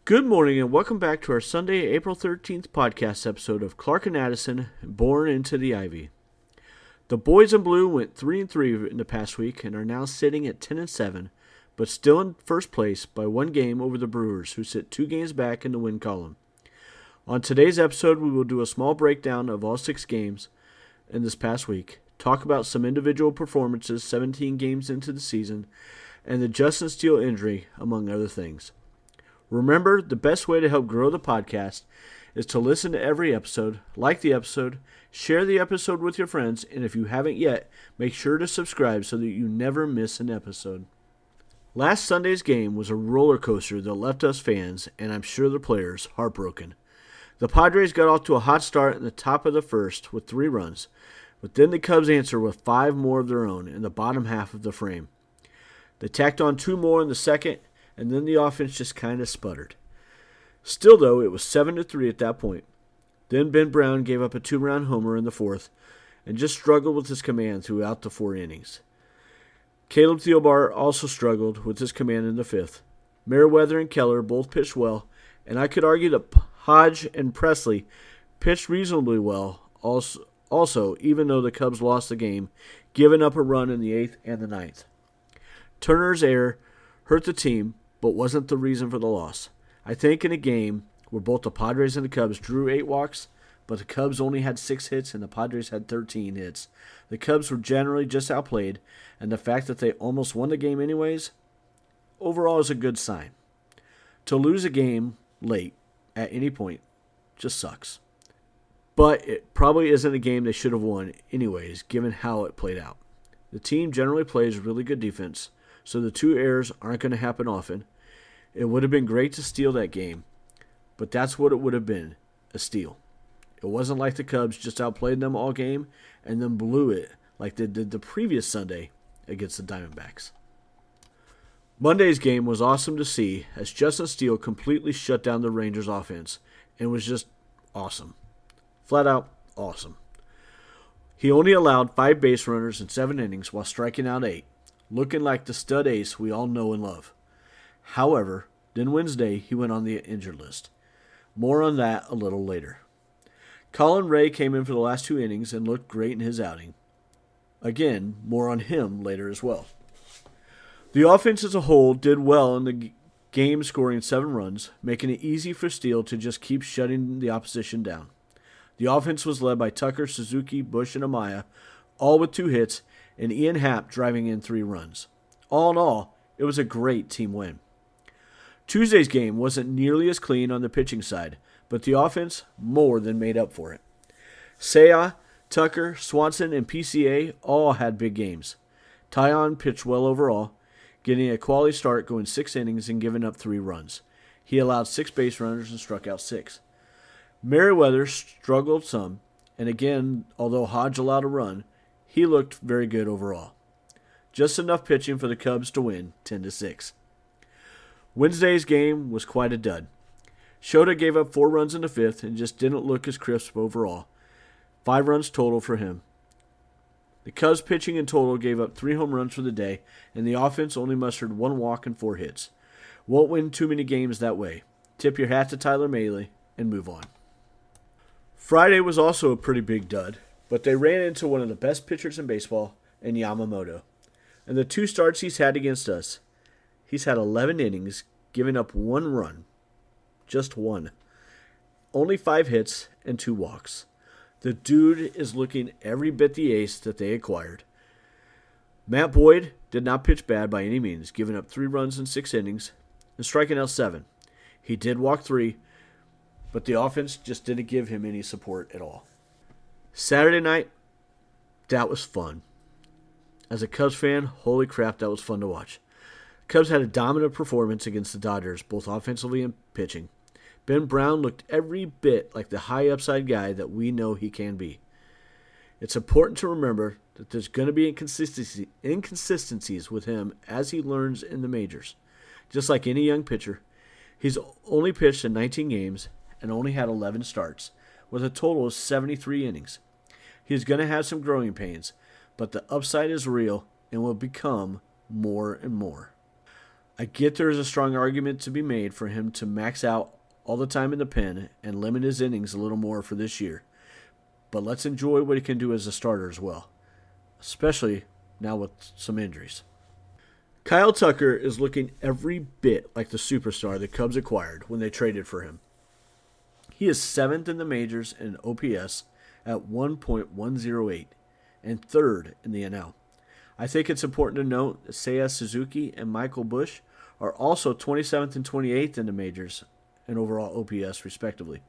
Good morning and welcome back to our Sunday, April 13th podcast episode of Clark and Addison, Born into the Ivy. The boys in blue went 3-3 in the past week and are now sitting at 10-7, but still in first place by one game over the Brewers, who sit 2 games back in the win column. On today's episode, we will do a small breakdown of all 6 games in this past week, talk about some individual performances 17 games into the season, and the Justin Steele injury, among other things. Remember, the best way to help grow the podcast is to listen to every episode, like the episode, share the episode with your friends, and if you haven't yet, make sure to subscribe so that you never miss an episode. Last Sunday's game was a roller coaster that left us fans, and I'm sure the players, heartbroken. The Padres got off to a hot start in the top of the first with 3 runs, but then the Cubs answered with 5 more of their own in the bottom half of the frame. They tacked on 2 more in the second, and then the offense just kind of sputtered. Still, though, it was 7-3 at that point. Then Ben Brown gave up a 2-run homer in the fourth and just struggled with his command throughout the 4 innings. Caleb Thielbar also struggled with his command in the fifth. Merriweather and Keller both pitched well, and I could argue that Hodge and Presley pitched reasonably well also, even though the Cubs lost the game, giving up a run in the 8th and the ninth. Turner's error hurt the team, but wasn't the reason for the loss. I think in a game where both the Padres and the Cubs drew 8 walks, but the Cubs only had 6 hits and the Padres had 13 hits, the Cubs were generally just outplayed, and the fact that they almost won the game anyways, overall is a good sign. To lose a game late at any point just sucks. But it probably isn't a game they should have won anyways, given how it played out. The team generally plays really good defense, so the 2 errors aren't going to happen often. It would have been great to steal that game, but that's what it would have been, a steal. It wasn't like the Cubs just outplayed them all game and then blew it like they did the previous Sunday against the Diamondbacks. Monday's game was awesome to see as Justin Steele completely shut down the Rangers offense and was just awesome. Flat out awesome. He only allowed 5 base runners in 7 innings while striking out 8, looking like the stud ace we all know and love. However, then Wednesday he went on the injured list. More on that a little later. Colin Ray came in for the last 2 innings and looked great in his outing. Again, more on him later as well. The offense as a whole did well in the game, scoring 7 runs, making it easy for Steele to just keep shutting the opposition down. The offense was led by Tucker, Suzuki, Bush, and Amaya, all with 2 hits, and Ian Happ driving in 3 runs. All in all, it was a great team win. Tuesday's game wasn't nearly as clean on the pitching side, but the offense more than made up for it. Seiya, Tucker, Swanson, and PCA all had big games. Tyon pitched well overall, getting a quality start, going 6 innings and giving up 3 runs. He allowed 6 base runners and struck out 6. Merriweather struggled some, and again, although Hodge allowed a run, he looked very good overall. Just enough pitching for the Cubs to win 10-6. Wednesday's game was quite a dud. Shota gave up 4 runs in the 5th and just didn't look as crisp overall. 5 runs total for him. The Cubs pitching in total gave up 3 home runs for the day, and the offense only mustered 1 walk and 4 hits. Won't win too many games that way. Tip your hat to Tyler Mahle and move on. Friday was also a pretty big dud, but they ran into one of the best pitchers in baseball in Yamamoto. And the 2 starts he's had against us, he's had 11 innings, giving up 1 run. Just 1. Only 5 hits and 2 walks. The dude is looking every bit the ace that they acquired. Matt Boyd did not pitch bad by any means, giving up 3 runs in 6 innings and striking out 7. He did walk 3, but the offense just didn't give him any support at all. Saturday night, that was fun. As a Cubs fan, holy crap, that was fun to watch. Cubs had a dominant performance against the Dodgers, both offensively and pitching. Ben Brown looked every bit like the high upside guy that we know he can be. It's important to remember that there's going to be inconsistencies with him as he learns in the majors. Just like any young pitcher, he's only pitched in 19 games and only had 11 starts, with a total of 73 innings. He's going to have some growing pains, but the upside is real and will become more and more. I get there is a strong argument to be made for him to max out all the time in the pen and limit his innings a little more for this year. But let's enjoy what he can do as a starter as well, especially now with some injuries. Kyle Tucker is looking every bit like the superstar the Cubs acquired when they traded for him. He is 7th in the majors in OPS at 1.108 and 3rd in the NL. I think it's important to note that Seiya Suzuki and Michael Busch are also 27th and 28th in the majors in overall OPS, respectively.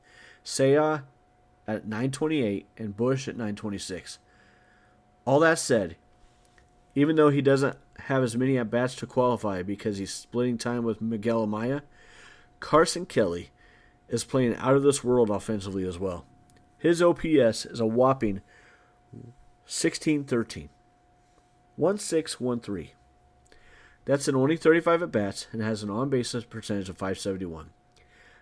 Seiya at 928 and Busch at 926. All that said, even though he doesn't have as many at-bats to qualify because he's splitting time with Miguel Amaya, Carson Kelly is playing out of this world offensively as well. His OPS is a whopping 1613. 1613. That's in only 35 at-bats and has an on-base percentage of .571.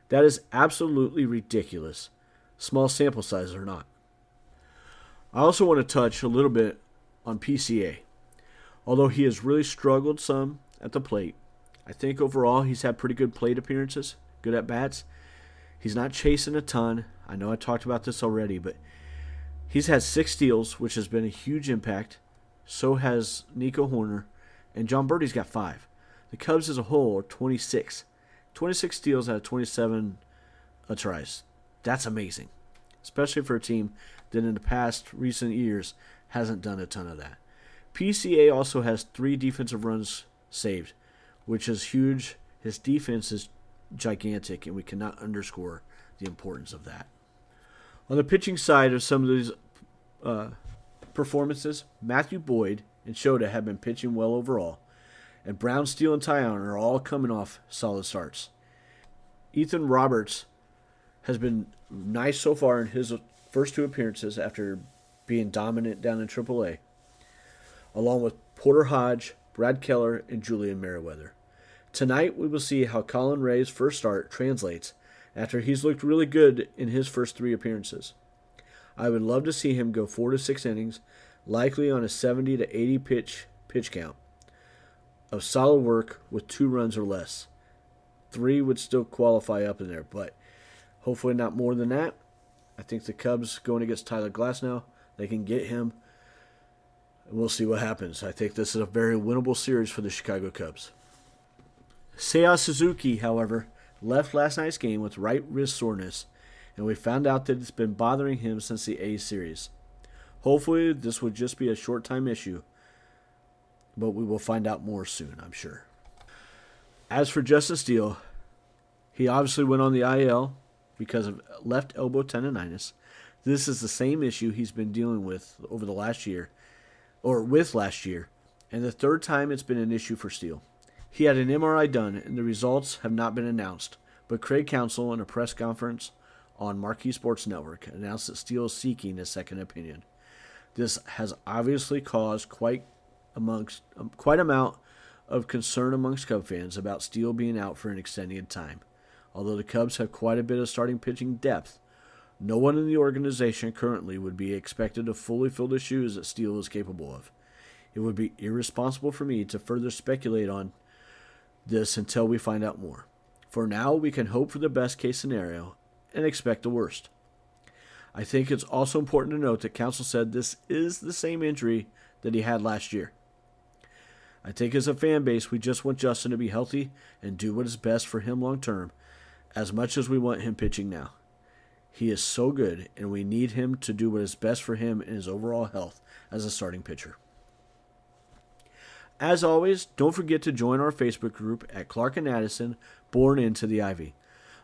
That is absolutely ridiculous, small sample size or not. I also want to touch a little bit on PCA. Although he has really struggled some at the plate, I think overall he's had pretty good plate appearances, good at-bats. He's not chasing a ton. I know I talked about this already, but he's had 6 steals, which has been a huge impact. So has Nico Horner, and John Birdie's got 5. The Cubs as a whole are 26. 26 steals out of 27 tries. That's amazing, especially for a team that in the past recent years hasn't done a ton of that. PCA also has 3 defensive runs saved, which is huge. His defense is gigantic, and we cannot underscore the importance of that. On the pitching side of some of these performances, Matthew Boyd and Shota have been pitching well overall, and Brown, Steele, and Tyon are all coming off solid starts. Ethan Roberts has been nice so far in his first 2 appearances after being dominant down in AAA, along with Porter Hodge, Brad Keller, and Julian Merriweather. Tonight we will see how Colin Ray's first start translates after he's looked really good in his first 3 appearances. I would love to see him go 4 to 6 innings, likely on a 70 to 80 pitch count, of solid work with 2 runs or less. 3 would still qualify up in there, but hopefully not more than that. I think the Cubs going against Tyler Glasnow, they can get him. We'll see what happens. I think this is a very winnable series for the Chicago Cubs. Seiya Suzuki, however, left last night's game with right wrist soreness, and we found out that it's been bothering him since the A's series. Hopefully, this would just be a short-time issue, but we will find out more soon, I'm sure. As for Justin Steele, he obviously went on the IL because of left elbow tendonitis. This is the same issue he's been dealing with over the last year, and the 3rd time it's been an issue for Steele. He had an MRI done, and the results have not been announced, but Craig Counsell in a press conference on Marquee Sports Network announced that Steele is seeking a second opinion. This has obviously caused quite amount of concern amongst Cub fans about Steele being out for an extended time. Although the Cubs have quite a bit of starting pitching depth, no one in the organization currently would be expected to fully fill the shoes that Steele is capable of. It would be irresponsible for me to further speculate on this until we find out more. For now, we can hope for the best case scenario and expect the worst. I think it's also important to note that Counsell said this is the same injury that he had last year. I think as a fan base, we just want Justin to be healthy and do what is best for him long term, as much as we want him pitching now. He is so good, and we need him to do what is best for him and his overall health as a starting pitcher. As always, don't forget to join our Facebook group at Clark and Addison, Born Into the Ivy.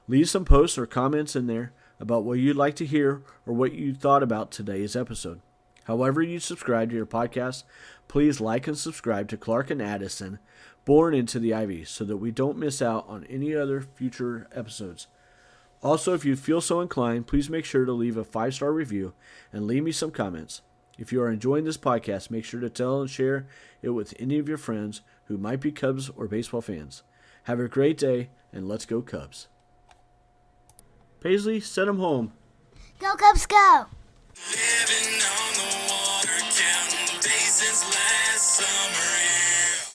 Leave some posts or comments in there about what you'd like to hear or what you thought about today's episode. However you subscribe to your podcast, please like and subscribe to Clark and Addison, Born Into the Ivy, so that we don't miss out on any other future episodes. Also, if you feel so inclined, please make sure to leave a 5-star review and leave me some comments. If you are enjoying this podcast, make sure to tell and share it with any of your friends who might be Cubs or baseball fans. Have a great day, and let's go Cubs. Paisley, send them home. Go Cubs, go! Living on the water, counting days since last summer.